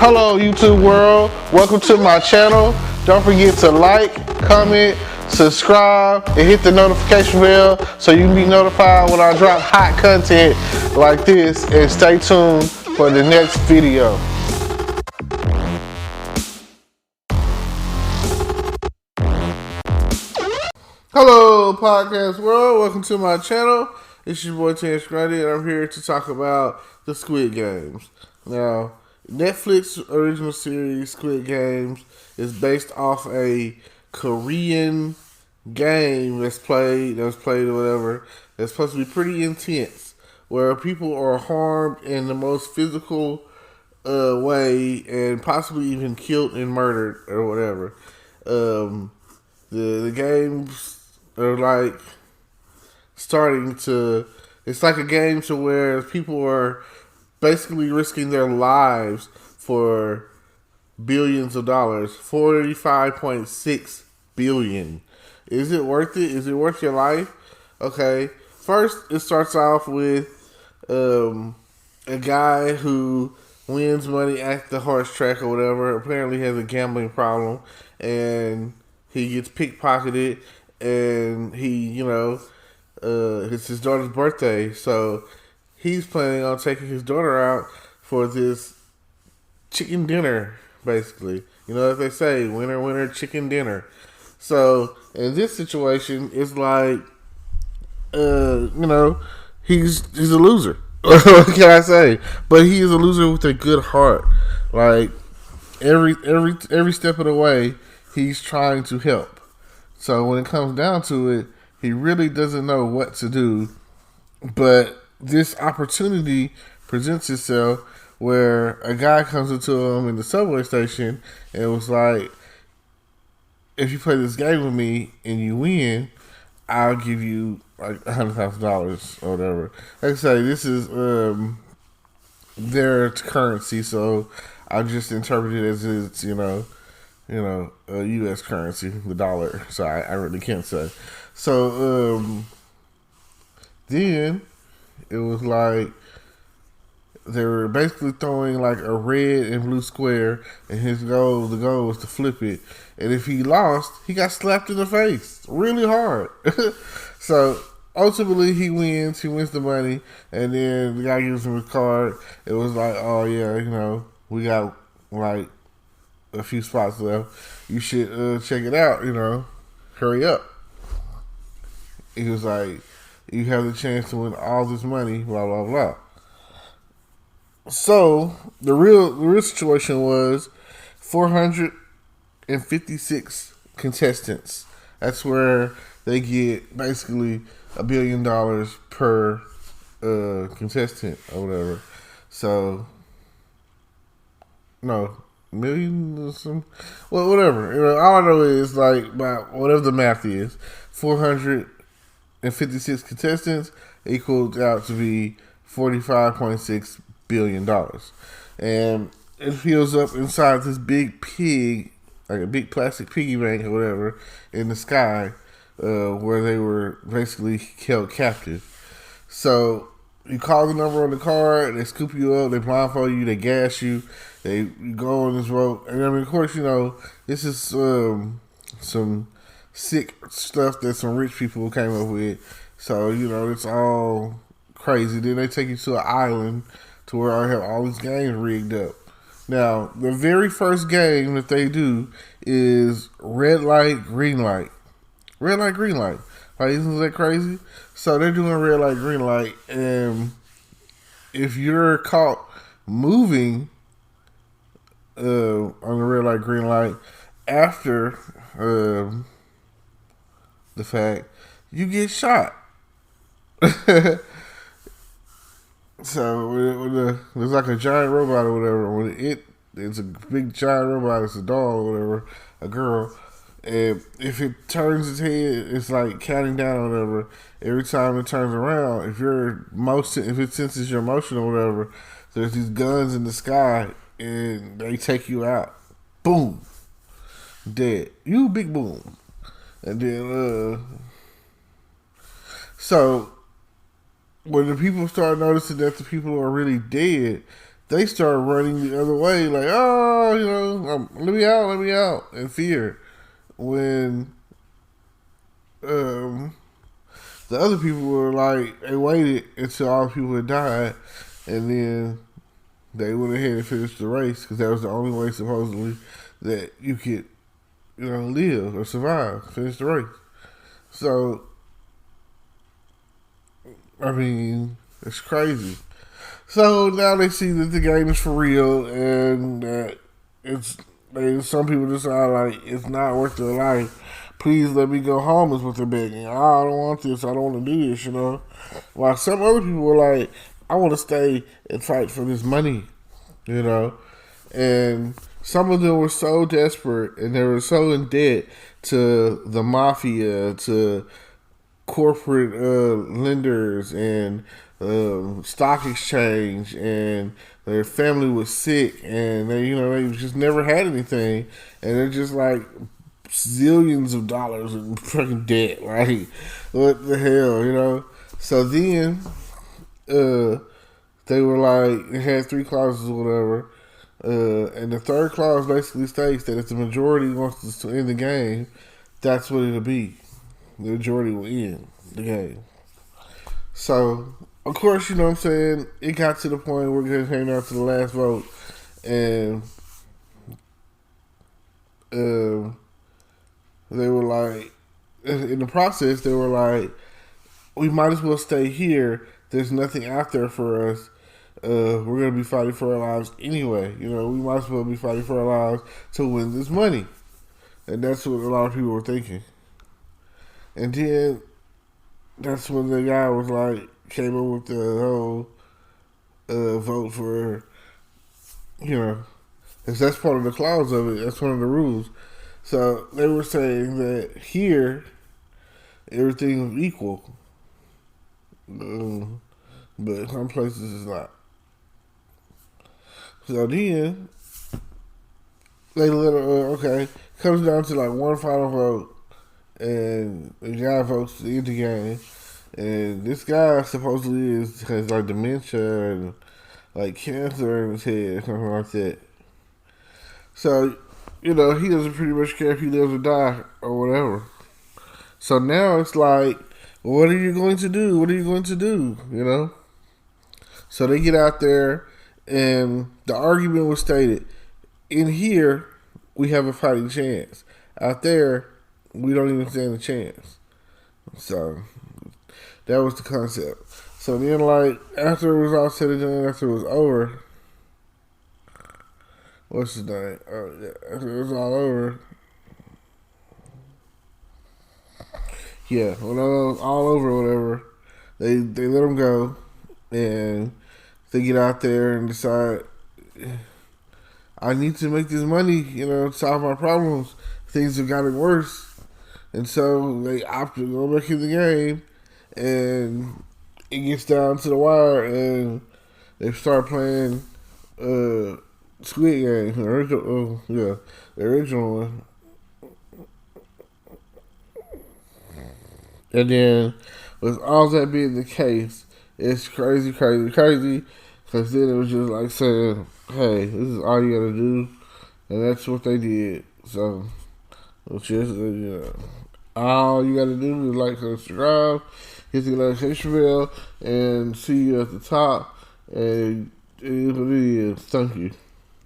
Hello YouTube world, welcome to my channel. Don't forget to like, comment, subscribe, and hit the notification bell so you can be notified when I drop hot content like this, and stay tuned for the next video. Hello podcast world, welcome to my channel. It's your boy Terrence Grundy, and I'm here to talk about the Squid Games. Now, Netflix original series Squid Games is based off a Korean game that was played or whatever. That's supposed to be pretty intense, where people are harmed in the most physical way and possibly even killed and murdered or whatever. The games are like starting to. It's like a game to where people are basically risking their lives for billions of dollars. 45.6 billion. Is it worth it? Is it worth your life? Okay. First, it starts off with a guy who wins money at the horse track or whatever. Apparently has a gambling problem, and he gets pickpocketed, and it's his daughter's birthday, so he's planning on taking his daughter out for this chicken dinner, basically. You know, as they say, winner, winner, chicken dinner. So, in this situation, it's like, he's a loser. What can I say? But he is a loser with a good heart. Like, every step of the way, he's trying to help. So, when it comes down to it, he really doesn't know what to do, but this opportunity presents itself where a guy comes up to him in the subway station and was like, if you play this game with me and you win, I'll give you like $100,000 or whatever. Like I say, this is their currency, so I just interpret it as it's, a U.S. currency, the dollar. So I really can't say. So then it was like they were basically throwing like a red and blue square, and the goal was to flip it. And if he lost, he got slapped in the face really hard. So ultimately he wins the money, and then the guy gives him his card. It was like, oh yeah, we got like a few spots left. You should check it out, hurry up. He was like, you have the chance to win all this money, blah, blah, blah. So, the real situation was 456 contestants. That's where they get basically $1 billion per contestant or whatever. So, no, million or some, well, whatever. All I know is like, about whatever the math is, 456 contestants equaled out to be $45.6 billion. And it fills up inside this big pig, like a big plastic piggy bank or whatever, in the sky, where they were basically held captive. So you call the number on the card, they scoop you up, they blindfold you, they gas you, you go on this rope. And I mean, of course, this is some sick stuff that some rich people came up with. So, it's all crazy. Then they take you to an island to where I have all these games rigged up. Now, the very first game that they do is red light, green light. Red light, green light. Like, isn't that crazy? So they're doing red light, green light, and if you're caught moving on the red light, green light after the fact, you get shot. So there's like a giant robot or whatever. It's a big giant robot. It's a doll or whatever, a girl. And if it turns its head, it's like counting down or whatever. Every time it turns around, if it senses your motion or whatever, there's these guns in the sky and they take you out. Boom, dead. You big boom. And then so when the people start noticing that the people are really dead, they start running the other way, like, oh, let me out, in fear. When um, the other people were like, they waited until all the people had died, and then they went ahead and finished the race because that was the only way, supposedly, that you could, live or survive, finish the race. So, I mean, it's crazy. So now they see that the game is for real, and that some people decide like it's not worth their life. Please let me go home is what they're begging. I don't want this. I don't want to do this. While some other people were like, I want to stay and fight for this money. you know. And some of them were so desperate and they were so in debt to the mafia, to corporate lenders and stock exchange, and their family was sick and they just never had anything, and they're just like zillions of dollars in fucking debt. Like, what the hell? So then they were like, they had 3 clauses or whatever. And the third clause basically states that if the majority wants to end the game, that's what it'll be. The majority will end the game. So, of course, what I'm saying, it got to the point where it came down to the last vote. And they were like, in the process, they were like, we might as well stay here. There's nothing out there for us. We're going to be fighting for our lives anyway. We might as well be fighting for our lives to win this money. And that's what a lot of people were thinking. And then that's when the guy was like, came up with the whole vote for, because that's part of the clause of it. That's one of the rules. So they were saying that here, everything was equal. But some places it's not. So then, they let her, okay, comes down to like one final vote, and the guy votes to end the game, and this guy supposedly has like dementia and like cancer in his head, something like that. So, he doesn't pretty much care if he lives or die or whatever. So now it's like, what are you going to do? What are you going to do? So they get out there, and the argument was stated, in here, we have a fighting chance. Out there, we don't even stand a chance. So, that was the concept. So then, like, after it was all said and done, after it was over, what's his name? After it was all over, yeah, when it was all over or whatever, they let him go, and they get out there and decide, I need to make this money, solve my problems. Things have gotten worse. And so they opt to go back in the game, and it gets down to the wire, and they start playing Squid Games, the original one. And then, with all that being the case, it's crazy, because then it was just like saying, hey, this is all you gotta do. And that's what they did. So, it's just, all you gotta do is like, subscribe, hit the notification bell, and see you at the top. And it is what it is. Thank you.